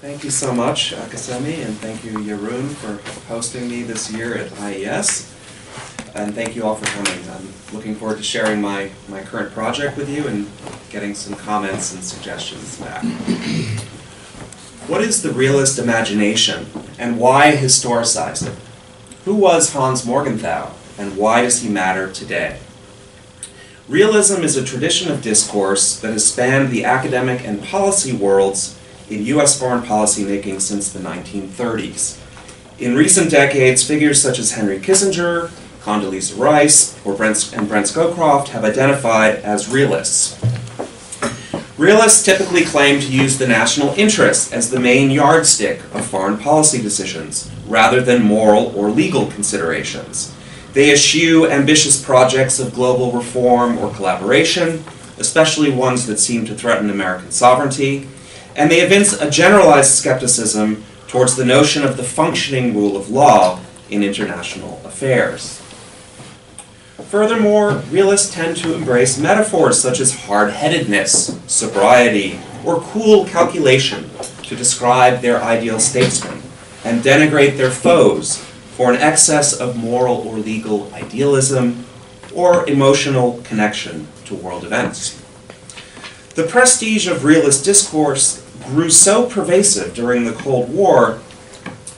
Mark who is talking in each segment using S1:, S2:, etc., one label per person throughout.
S1: Thank you so much, Kasemi, and thank you, Jeroen, for hosting me this year at IES. And thank you all for coming. I'm looking forward to sharing my current project with you and getting some comments and suggestions back. What is the realist imagination, and why historicize it? Who was Hans Morgenthau, and why does he matter today? Realism is a tradition of discourse that has spanned the academic and policy worlds in U.S. foreign policy making since the 1930s. In recent decades, figures such as Henry Kissinger, Condoleezza Rice, and Brent Scowcroft have identified as realists. Realists typically claim to use the national interest as the main yardstick of foreign policy decisions, rather than moral or legal considerations. They eschew ambitious projects of global reform or collaboration, especially ones that seem to threaten American sovereignty, and they evince a generalized skepticism towards the notion of the functioning rule of law in international affairs. Furthermore, realists tend to embrace metaphors such as hard-headedness, sobriety, or cool calculation to describe their ideal statesmen, and denigrate their foes for an excess of moral or legal idealism or emotional connection to world events. The prestige of realist discourse grew so pervasive during the Cold War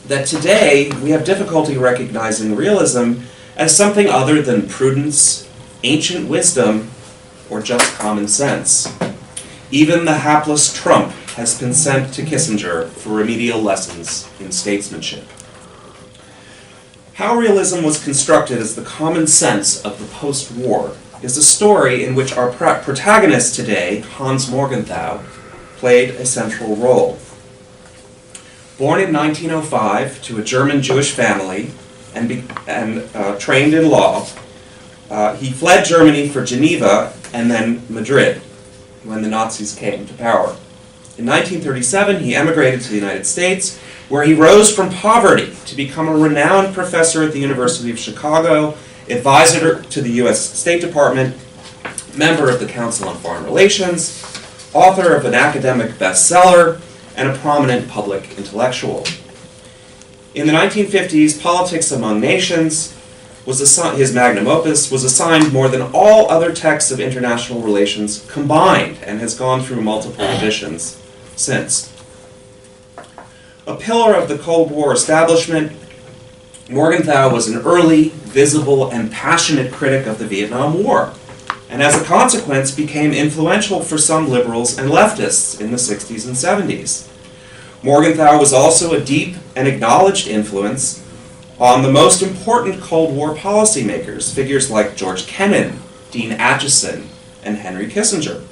S1: that today we have difficulty recognizing realism as something other than prudence, ancient wisdom, or just common sense. Even the hapless Trump has been sent to Kissinger for remedial lessons in statesmanship. How realism was constructed as the common sense of the post-war is a story in which our protagonist today, Hans Morgenthau, played a central role. Born in 1905 to a German Jewish family and trained in law, he fled Germany for Geneva and then Madrid when the Nazis came to power. In 1937, he emigrated to the United States, where he rose from poverty to become a renowned professor at the University of Chicago, advisor to the U.S. State Department, member of the Council on Foreign Relations, author of an academic bestseller, and a prominent public intellectual. In the 1950s, Politics Among Nations, his magnum opus, was assigned more than all other texts of international relations combined and has gone through multiple editions since. A pillar of the Cold War establishment, Morgenthau was an early, visible, and passionate critic of the Vietnam War, and as a consequence became influential for some liberals and leftists in the 60s and 70s. Morgenthau was also a deep and acknowledged influence on the most important Cold War policymakers, figures like George Kennan, Dean Acheson, and Henry Kissinger.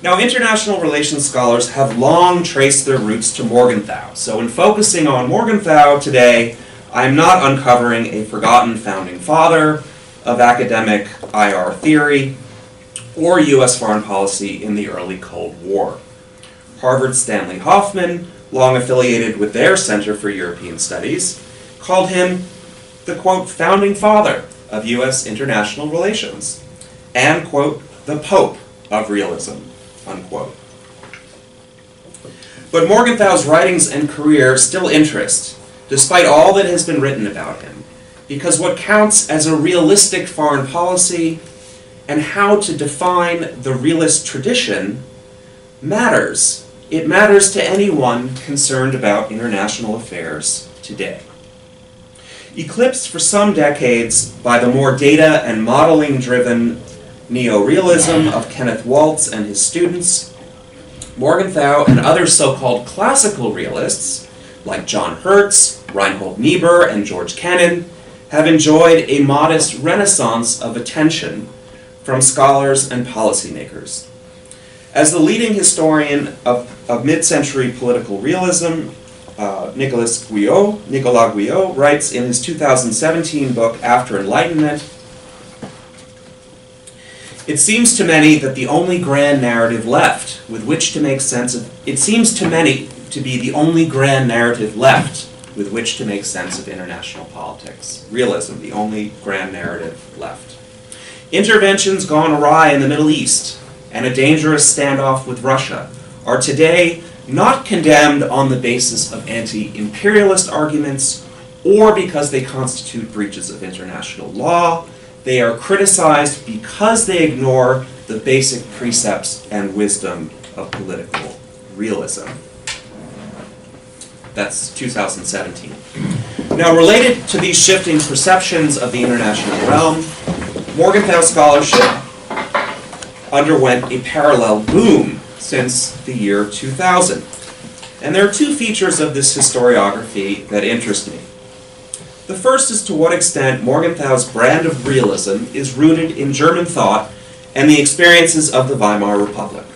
S1: Now, international relations scholars have long traced their roots to Morgenthau, so in focusing on Morgenthau today, I am not uncovering a forgotten founding father of academic IR theory or U.S. foreign policy in the early Cold War. Harvard's Stanley Hoffman, long affiliated with their Center for European Studies, called him the, quote, founding father of U.S. international relations, and, quote, the Pope of realism, unquote. But Morgenthau's writings and career still interest, despite all that has been written about him, because what counts as a realistic foreign policy and how to define the realist tradition matters. It matters to anyone concerned about international affairs today. Eclipsed for some decades by the more data and modeling-driven neo-realism of Kenneth Waltz and his students, Morgenthau and other so-called classical realists, like John Hertz, Reinhold Niebuhr, and George Kennan, have enjoyed a modest renaissance of attention from scholars and policymakers. As the leading historian of mid-century political realism, Nicolas Guyot writes in his 2017 book, After Enlightenment, it seems to many that the only grand narrative left with which to make sense of, it seems to many to be the only grand narrative left with which to make sense of international politics. Realism, the only grand narrative left. Interventions gone awry in the Middle East and a dangerous standoff with Russia are today not condemned on the basis of anti-imperialist arguments or because they constitute breaches of international law. They are criticized because they ignore the basic precepts and wisdom of political realism. That's 2017. Now, related to these shifting perceptions of the international realm, Morgenthau scholarship underwent a parallel boom since the year 2000. And there are two features of this historiography that interest me. The first is to what extent Morgenthau's brand of realism is rooted in German thought and the experiences of the Weimar Republic.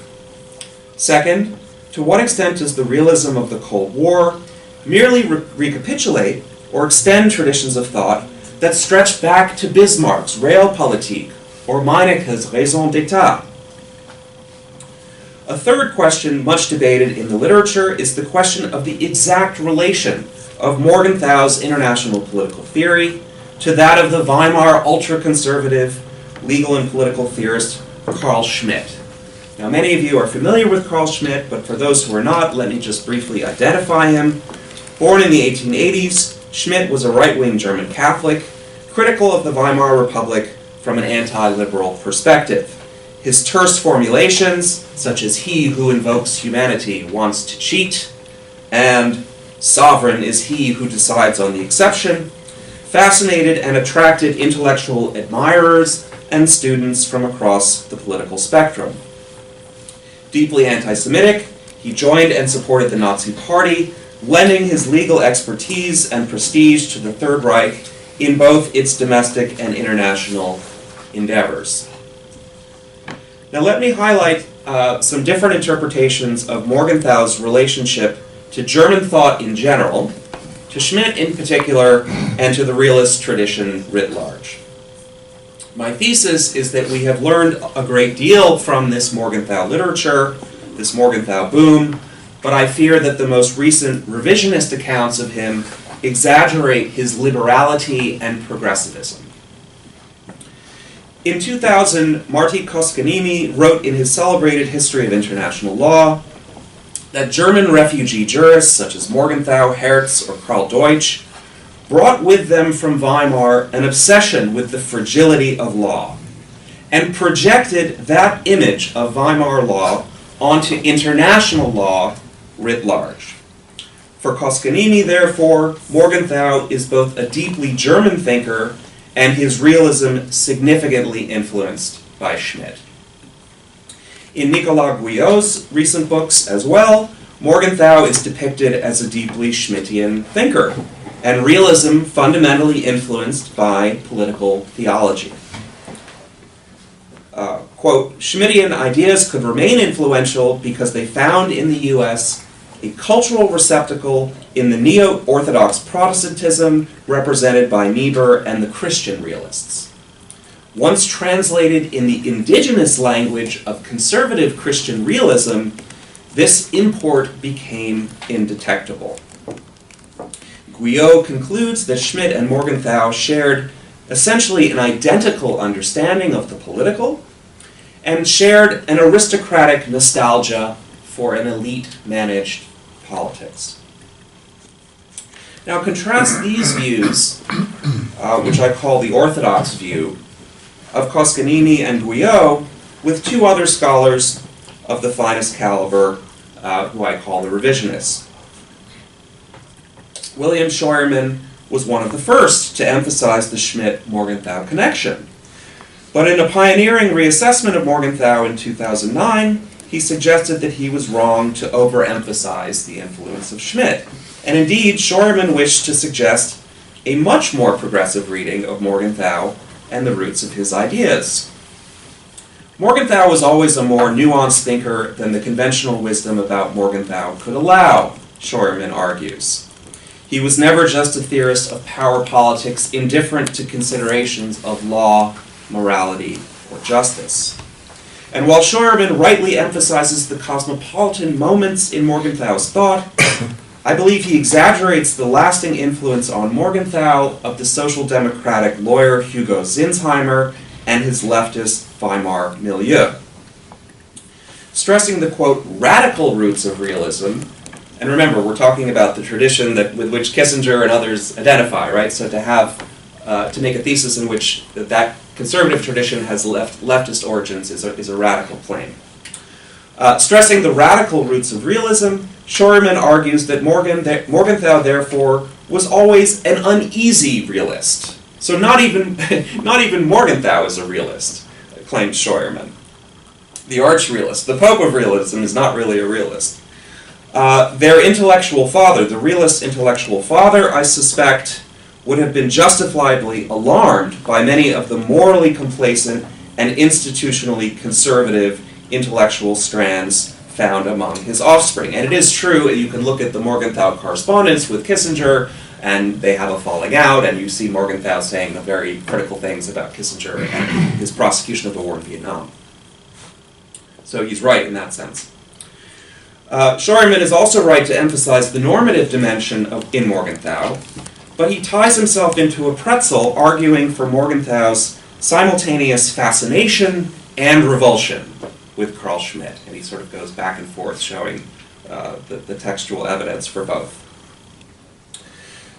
S1: Second, to what extent does the realism of the Cold War merely recapitulate or extend traditions of thought that stretch back to Bismarck's Realpolitik or Meineke's Raison d'État? A third question, much debated in the literature, is the question of the exact relation of Morgenthau's international political theory to that of the Weimar ultra-conservative legal and political theorist Carl Schmitt. Now, many of you are familiar with Carl Schmitt, but for those who are not, let me just briefly identify him. Born in the 1880s, Schmitt was a right-wing German Catholic, critical of the Weimar Republic from an anti-liberal perspective. His terse formulations, such as "he who invokes humanity wants to cheat," and "sovereign is he who decides on the exception," fascinated and attracted intellectual admirers and students from across the political spectrum. Deeply anti-Semitic, he joined and supported the Nazi Party, lending his legal expertise and prestige to the Third Reich in both its domestic and international endeavors. Now let me highlight some different interpretations of Morgenthau's relationship to German thought in general, to Schmitt in particular, and to the realist tradition writ large. My thesis is that we have learned a great deal from this Morgenthau literature, this Morgenthau boom, but I fear that the most recent revisionist accounts of him exaggerate his liberality and progressivism. In 2000, Martti Koskenniemi wrote in his celebrated History of International Law that German refugee jurists such as Morgenthau, Hertz, or Karl Deutsch brought with them from Weimar an obsession with the fragility of law and projected that image of Weimar law onto international law writ large. For Koskenniemi, therefore, Morgenthau is both a deeply German thinker and his realism significantly influenced by Schmitt. In Nicolas Guyot's recent books as well, Morgenthau is depicted as a deeply Schmittian thinker, and realism fundamentally influenced by political theology. Quote, "Schmittian ideas could remain influential because they found in the US a cultural receptacle in the neo-Orthodox Protestantism represented by Niebuhr and the Christian realists. Once translated in the indigenous language of conservative Christian realism, this import became indetectable." Guyot concludes that Schmitt and Morgenthau shared essentially an identical understanding of the political and shared an aristocratic nostalgia for an elite-managed politics. Now contrast these views, which I call the orthodox view, of Koskenniemi and Guyot with two other scholars of the finest caliber, who I call the revisionists. William Sherman was one of the first to emphasize the Schmitt-Morgenthau connection. But in a pioneering reassessment of Morgenthau in 2009, he suggested that he was wrong to overemphasize the influence of Schmitt. And indeed, Sherman wished to suggest a much more progressive reading of Morgenthau and the roots of his ideas. Morgenthau was always a more nuanced thinker than the conventional wisdom about Morgenthau could allow, Sherman argues. He was never just a theorist of power politics, indifferent to considerations of law, morality, or justice. And while Sherman rightly emphasizes the cosmopolitan moments in Morgenthau's thought, I believe he exaggerates the lasting influence on Morgenthau of the social democratic lawyer Hugo Zinsheimer and his leftist Weimar milieu. stressing the, quote, radical roots of realism. And remember, we're talking about the tradition with which Kissinger and others identify, right? So to make a thesis in which that conservative tradition has leftist origins is a radical claim. Stressing the radical roots of realism, Sherman argues that Morgenthau, therefore, was always an uneasy realist. So not even Morgenthau is a realist, claims Sherman. The arch-realist, the Pope of realism, is not really a realist. Their intellectual father, the realist intellectual father, I suspect, would have been justifiably alarmed by many of the morally complacent and institutionally conservative intellectual strands found among his offspring. And it is true, you can look at the Morgenthau correspondence with Kissinger, and they have a falling out, and you see Morgenthau saying the very critical things about Kissinger and his prosecution of the war in Vietnam. So he's right in that sense. Sherman is also right to emphasize the normative dimension in Morgenthau, but he ties himself into a pretzel arguing for Morgenthau's simultaneous fascination and revulsion with Carl Schmitt, and he sort of goes back and forth showing the textual evidence for both.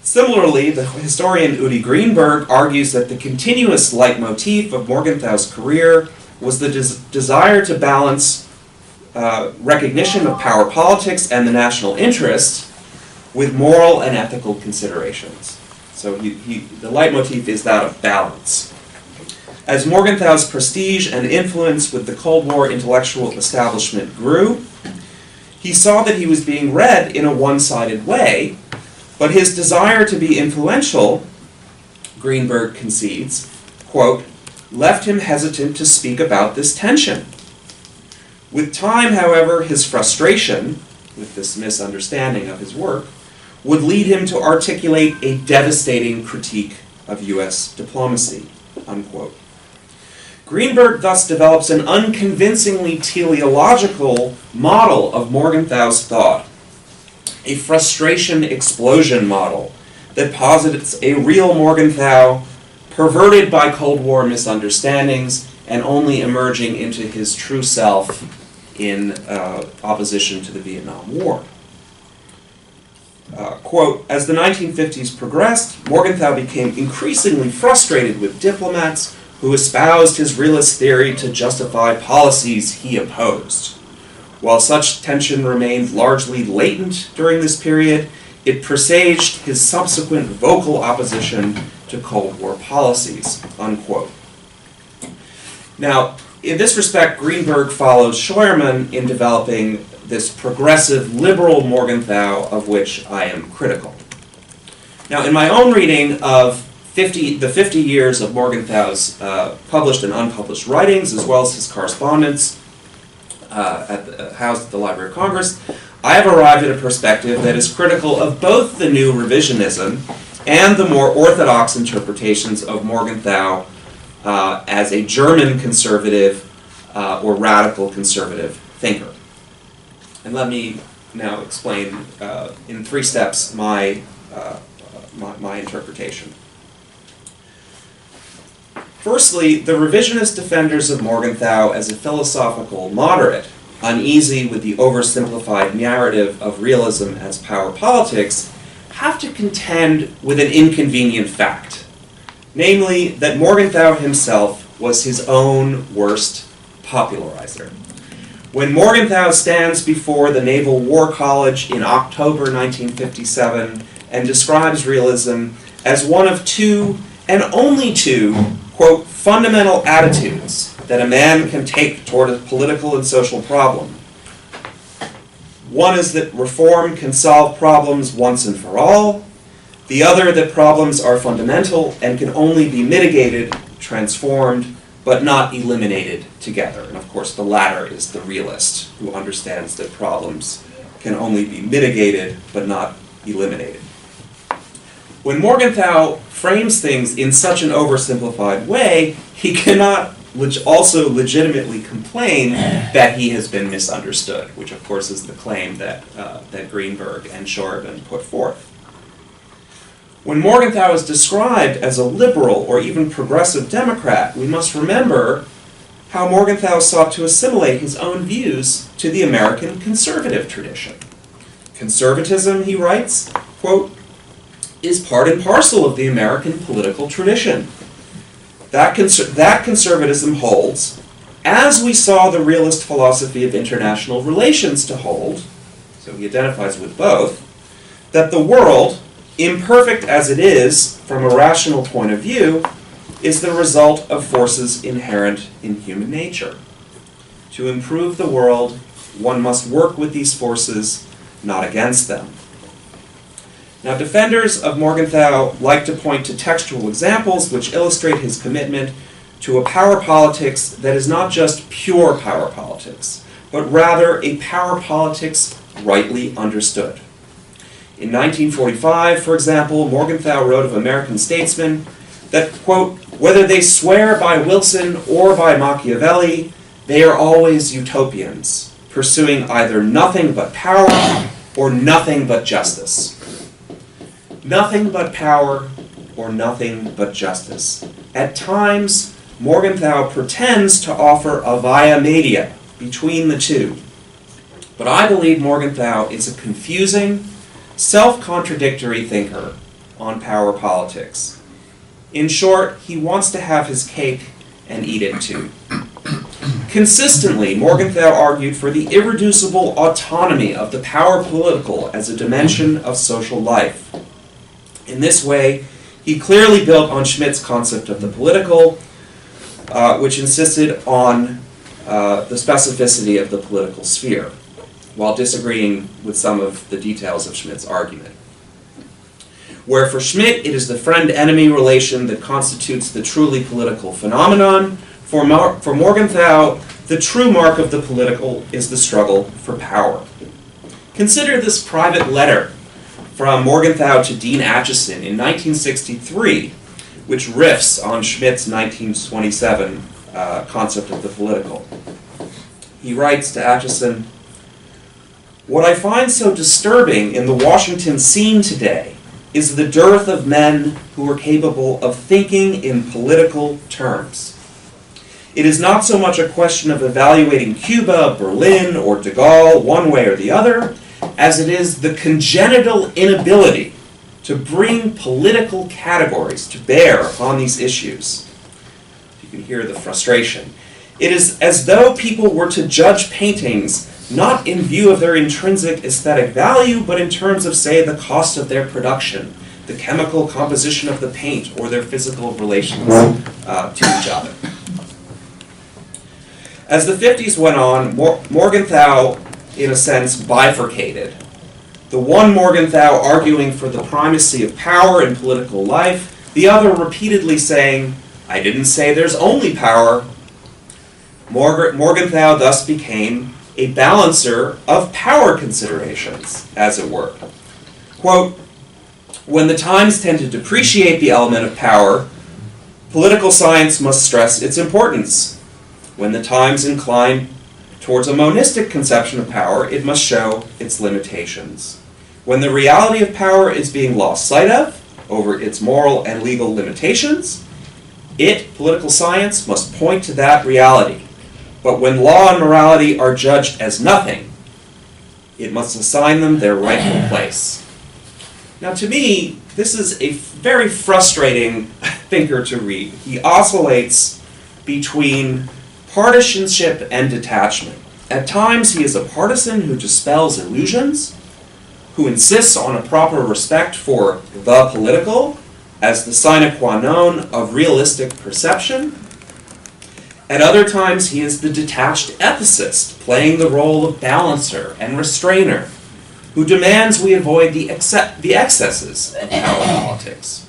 S1: Similarly, the historian Udi Greenberg argues that the continuous leitmotif of Morgenthau's career was the desire to balance recognition of power politics and the national interest with moral and ethical considerations. So the leitmotif is that of balance. As Morgenthau's prestige and influence with the Cold War intellectual establishment grew, he saw that he was being read in a one-sided way, but his desire to be influential, Greenberg concedes, quote, left him hesitant to speak about this tension. With time, however, his frustration with this misunderstanding of his work would lead him to articulate a devastating critique of U.S. diplomacy, unquote. Greenberg thus develops an unconvincingly teleological model of Morgenthau's thought, a frustration explosion model that posits a real Morgenthau perverted by Cold War misunderstandings and only emerging into his true self in opposition to the Vietnam War. Quote, as the 1950s progressed, Morgenthau became increasingly frustrated with diplomats who espoused his realist theory to justify policies he opposed. While such tension remained largely latent during this period, it presaged his subsequent vocal opposition to Cold War policies, unquote. Now, in this respect, Greenberg follows Sherman in developing this progressive liberal Morgenthau of which I am critical. Now, in my own reading of the 50 years of Morgenthau's published and unpublished writings, as well as his correspondence housed at the Library of Congress, I have arrived at a perspective that is critical of both the new revisionism and the more orthodox interpretations of Morgenthau as a German conservative or radical conservative thinker. And let me now explain in 3 steps my interpretation. Firstly, the revisionist defenders of Morgenthau as a philosophical moderate, uneasy with the oversimplified narrative of realism as power politics, have to contend with an inconvenient fact, namely that Morgenthau himself was his own worst popularizer. When Morgenthau stands before the Naval War College in October 1957 and describes realism as one of 2, and only 2, quote, fundamental attitudes that a man can take toward a political and social problem. One is that reform can solve problems once and for all. The other that problems are fundamental and can only be mitigated, transformed, but not eliminated together. And of course, the latter is the realist, who understands that problems can only be mitigated, but not eliminated. When Morgenthau frames things in such an oversimplified way, he cannot also legitimately complain that he has been misunderstood, which of course is the claim that Greenberg and Sherman put forth. When Morgenthau is described as a liberal or even progressive Democrat, we must remember how Morgenthau sought to assimilate his own views to the American conservative tradition. Conservatism, he writes, quote, is part and parcel of the American political tradition. That conservatism holds, as we saw the realist philosophy of international relations to hold, so he identifies with both, that the world, imperfect as it is from a rational point of view, is the result of forces inherent in human nature. To improve the world, one must work with these forces, not against them. Now, defenders of Morgenthau like to point to textual examples which illustrate his commitment to a power politics that is not just pure power politics, but rather a power politics rightly understood. In 1945, for example, Morgenthau wrote of American statesmen that, quote, whether they swear by Wilson or by Machiavelli, they are always utopians, pursuing either nothing but power or nothing but justice. Nothing but power or nothing but justice. At times, Morgenthau pretends to offer a via media between the two. But I believe Morgenthau is a confusing, self-contradictory thinker on power politics. In short, he wants to have his cake and eat it too. Consistently, Morgenthau argued for the irreducible autonomy of the power political as a dimension of social life. In this way, he clearly built on Schmitt's concept of the political, which insisted on the specificity of the political sphere, while disagreeing with some of the details of Schmitt's argument. Where for Schmitt it is the friend-enemy relation that constitutes the truly political phenomenon, for Morgenthau, the true mark of the political is the struggle for power. Consider this private letter from Morgenthau to Dean Acheson in 1963, which riffs on Schmitt's 1927 concept of the political. He writes to Acheson, "What I find so disturbing in the Washington scene today is the dearth of men who are capable of thinking in political terms. It is not so much a question of evaluating Cuba, Berlin, or de Gaulle one way or the other, as it is the congenital inability to bring political categories to bear upon these issues." You can hear the frustration. "It is as though people were to judge paintings not in view of their intrinsic aesthetic value, but in terms of, say, the cost of their production, the chemical composition of the paint, or their physical relations to each other." As the 50s went on, Morgenthau, in a sense, bifurcated. The one Morgenthau arguing for the primacy of power in political life, the other repeatedly saying, "I didn't say there's only power." Morgenthau thus became a balancer of power considerations, as it were. Quote, "When the times tend to depreciate the element of power, political science must stress its importance. When the times incline towards a monistic conception of power, it must show its limitations. When the reality of power is being lost sight of over its moral and legal limitations, political science, must point to that reality. But when law and morality are judged as nothing, it must assign them their rightful place." Now, to me, this is a very frustrating thinker to read. He oscillates between partisanship and detachment. At times, he is a partisan who dispels illusions, who insists on a proper respect for the political as the sine qua non of realistic perception. At other times, he is the detached ethicist, playing the role of balancer and restrainer, who demands we avoid the excesses of power politics.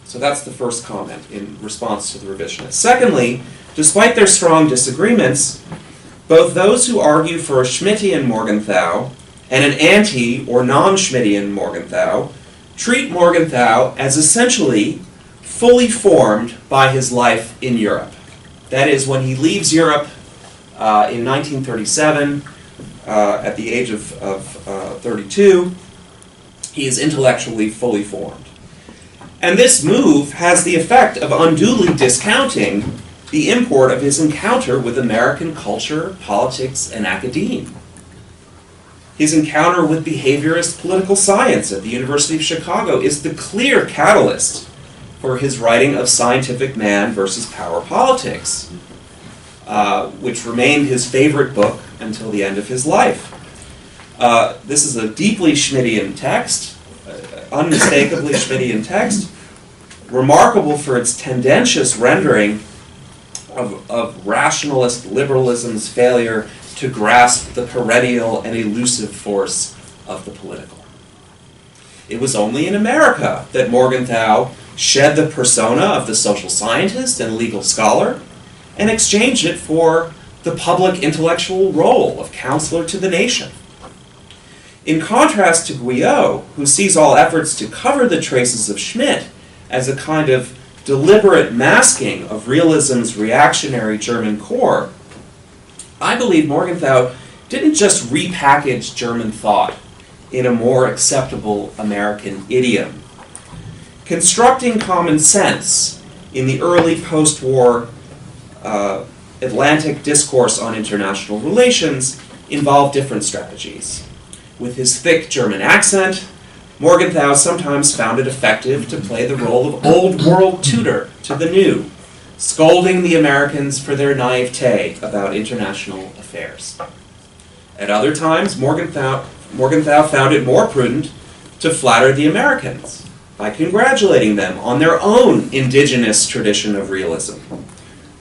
S1: So that's the first comment in response to the revisionists. Secondly, despite their strong disagreements, both those who argue for a Schmittian Morgenthau and an anti- or non-Schmittian Morgenthau treat Morgenthau as essentially fully formed by his life in Europe. That is, when he leaves Europe in 1937, at the age of 32, he is intellectually fully formed. And this move has the effect of unduly discounting the import of his encounter with American culture, politics, and academia. His encounter with behaviorist political science at the University of Chicago is the clear catalyst for his writing of Scientific Man versus Power Politics, which remained his favorite book until the end of his life. This is a deeply Schmittian text, unmistakably Schmittian text, remarkable for its tendentious rendering of rationalist liberalism's failure to grasp the perennial and elusive force of the political. It was only in America that Morgenthau shed the persona of the social scientist and legal scholar and exchanged it for the public intellectual role of counselor to the nation. In contrast to Guyot, who sees all efforts to cover the traces of Schmitt as a kind of deliberate masking of realism's reactionary German core, I believe Morgenthau didn't just repackage German thought in a more acceptable American idiom. Constructing common sense in the early post-war Atlantic discourse on international relations involved different strategies. With his thick German accent, Morgenthau sometimes found it effective to play the role of old world tutor to the new, scolding the Americans for their naivete about international affairs. At other times, Morgenthau found it more prudent to flatter the Americans by congratulating them on their own indigenous tradition of realism.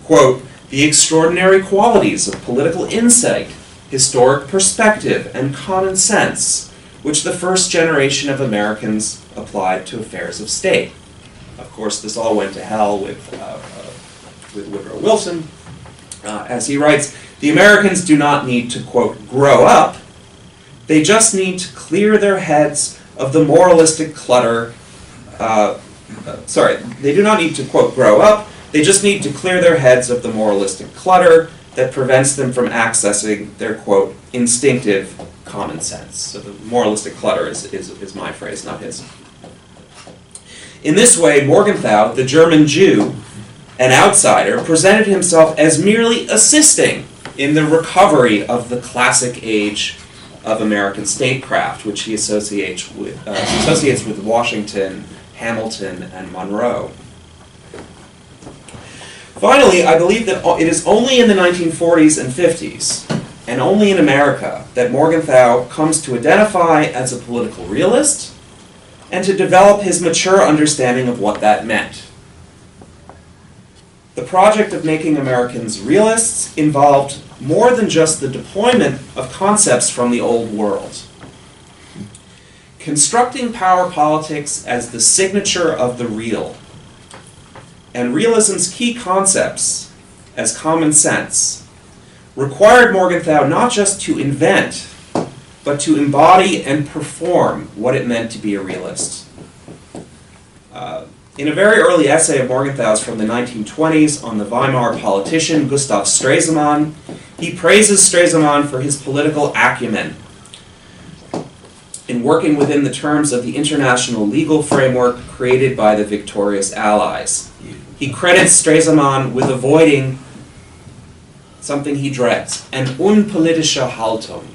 S1: Quote, the extraordinary qualities of political insight, historic perspective, and common sense, which the first generation of Americans applied to affairs of state. Of course, this all went to hell with Woodrow Wilson. As he writes, the Americans do not need to, quote, grow up. They just need to clear their heads of the moralistic clutter. They do not need to, quote, grow up. They just need to clear their heads of the moralistic clutter that prevents them from accessing their, quote, instinctive common sense. So the moralistic clutter is my phrase, not his. In this way, Morgenthau, the German Jew, an outsider, presented himself as merely assisting in the recovery of the classic age of American statecraft, which he associates with Washington, Hamilton, and Monroe. Finally, I believe that it is only in the 1940s and 50s, and only in America, that Morgenthau comes to identify as a political realist and to develop his mature understanding of what that meant. The project of making Americans realists involved more than just the deployment of concepts from the old world. Constructing power politics as the signature of the real, and realism's key concepts as common sense, required Morgenthau not just to invent, but to embody and perform what it meant to be a realist. In a very early essay of Morgenthau's from the 1920s on the Weimar politician Gustav Stresemann, he praises Stresemann for his political acumen in working within the terms of the international legal framework created by the victorious Allies. He credits Stresemann with avoiding something he dreads, an unpolitische Haltung,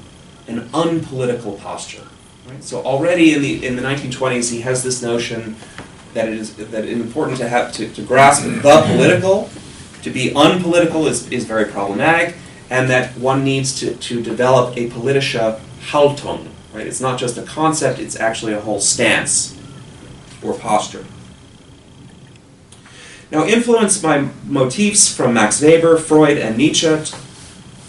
S1: an unpolitical posture. Right? So already in the 1920s, he has this notion that it is important to have to grasp the political. To be unpolitical is very problematic, and that one needs to develop a politische Haltung. Right? It's not just a concept; it's actually a whole stance or posture. Now, influenced by motifs from Max Weber, Freud, and Nietzsche,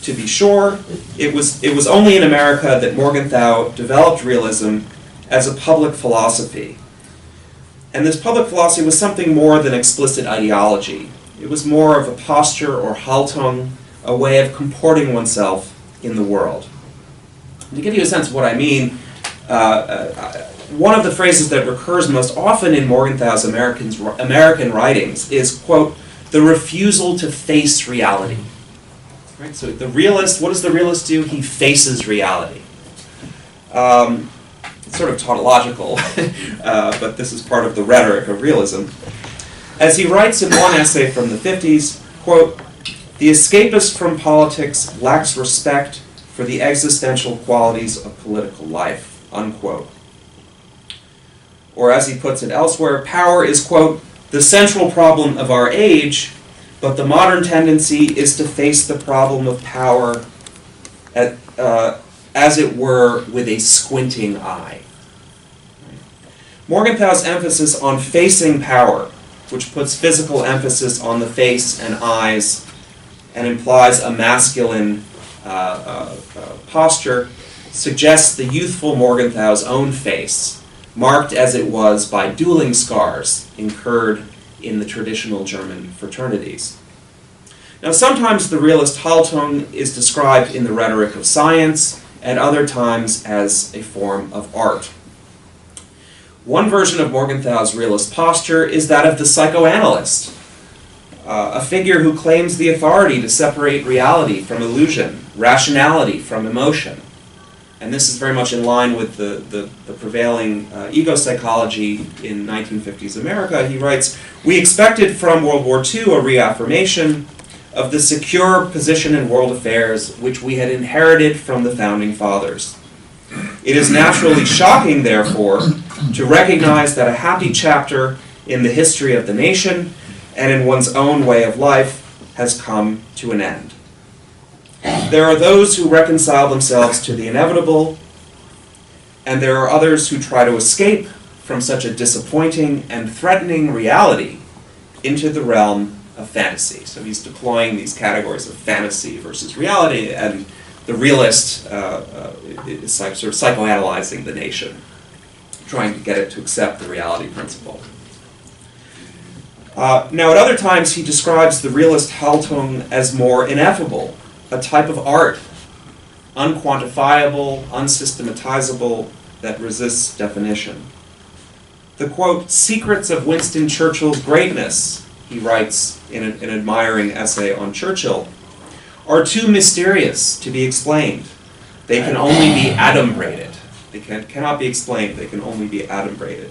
S1: to be sure, it was only in America that Morgenthau developed realism as a public philosophy. And this public philosophy was something more than explicit ideology. It was more of a posture or Haltung, a way of comporting oneself in the world. To give you a sense of what I mean, one of the phrases that recurs most often in Morgenthau's American writings is, quote, the refusal to face reality. Right? So the realist, what does the realist do? He faces reality. It's sort of tautological, but this is part of the rhetoric of realism. As he writes in one essay from the 50s, Quote, "The escapist from politics lacks respect for the existential qualities of political life," unquote. Or as he puts it elsewhere, power is, quote, "the central problem of our age, but the modern tendency is to face the problem of power as it were with a squinting eye." Morgenthau's emphasis on facing power, which puts physical emphasis on the face and eyes and implies a masculine posture, suggests the youthful Morgenthau's own face, marked as it was by dueling scars incurred in the traditional German fraternities. Now, sometimes the realist Haltung is described in the rhetoric of science, at other times as a form of art. One version of Morgenthau's realist posture is that of the psychoanalyst, a figure who claims the authority to separate reality from illusion, rationality from emotion. And this is very much in line with the prevailing ego psychology in 1950s America. He writes, "We expected from World War II a reaffirmation of the secure position in world affairs which we had inherited from the Founding Fathers. It is naturally shocking, therefore, to recognize that a happy chapter in the history of the nation and in one's own way of life has come to an end. There are those who reconcile themselves to the inevitable, and there are others who try to escape from such a disappointing and threatening reality into the realm of fantasy." So he's deploying these categories of fantasy versus reality, and the realist is sort of psychoanalyzing the nation, trying to get it to accept the reality principle. Now, at other times, he describes the realist Haltung as more ineffable, a type of art, unquantifiable, unsystematizable, that resists definition. The, quote, "secrets of Winston Churchill's greatness," he writes in an admiring essay on Churchill, "are too mysterious to be explained. They can only be adumbrated." They cannot be explained, they can only be adumbrated.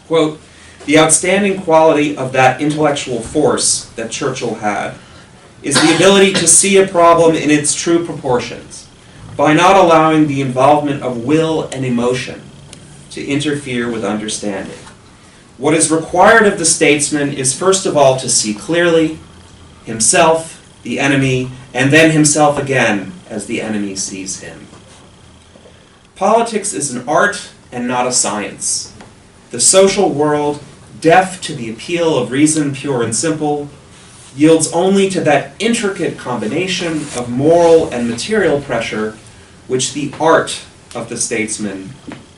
S1: Quote, "The outstanding quality of that intellectual force that Churchill had is the ability to see a problem in its true proportions, by not allowing the involvement of will and emotion to interfere with understanding. What is required of the statesman is first of all to see clearly himself, the enemy, and then himself again as the enemy sees him. Politics is an art and not a science. The social world, deaf to the appeal of reason pure and simple, yields only to that intricate combination of moral and material pressure which the art of the statesman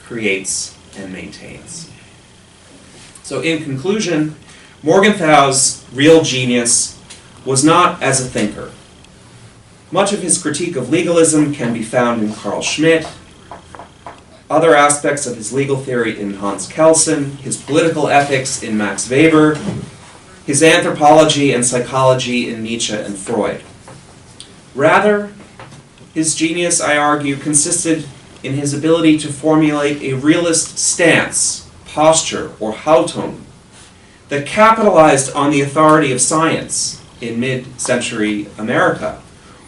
S1: creates and maintains." So in conclusion, Morgenthau's real genius was not as a thinker. Much of his critique of legalism can be found in Carl Schmitt, other aspects of his legal theory in Hans Kelsen, his political ethics in Max Weber, his anthropology and psychology in Nietzsche and Freud. Rather, his genius, I argue, consisted in his ability to formulate a realist stance, posture, or Haltung, that capitalized on the authority of science in mid-century America,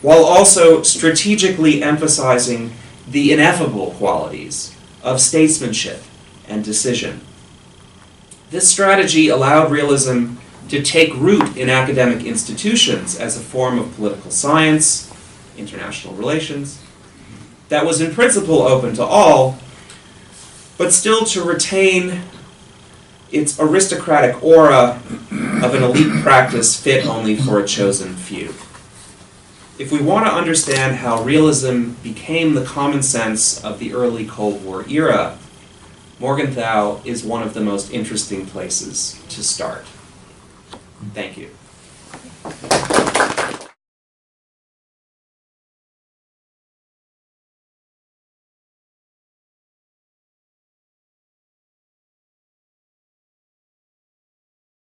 S1: while also strategically emphasizing the ineffable qualities of statesmanship and decision. This strategy allowed realism to take root in academic institutions as a form of political science, international relations, that was in principle open to all, but still to retain its aristocratic aura of an elite practice fit only for a chosen few. If we want to understand how realism became the common sense of the early Cold War era, Morgenthau is one of the most interesting places to start. Thank you.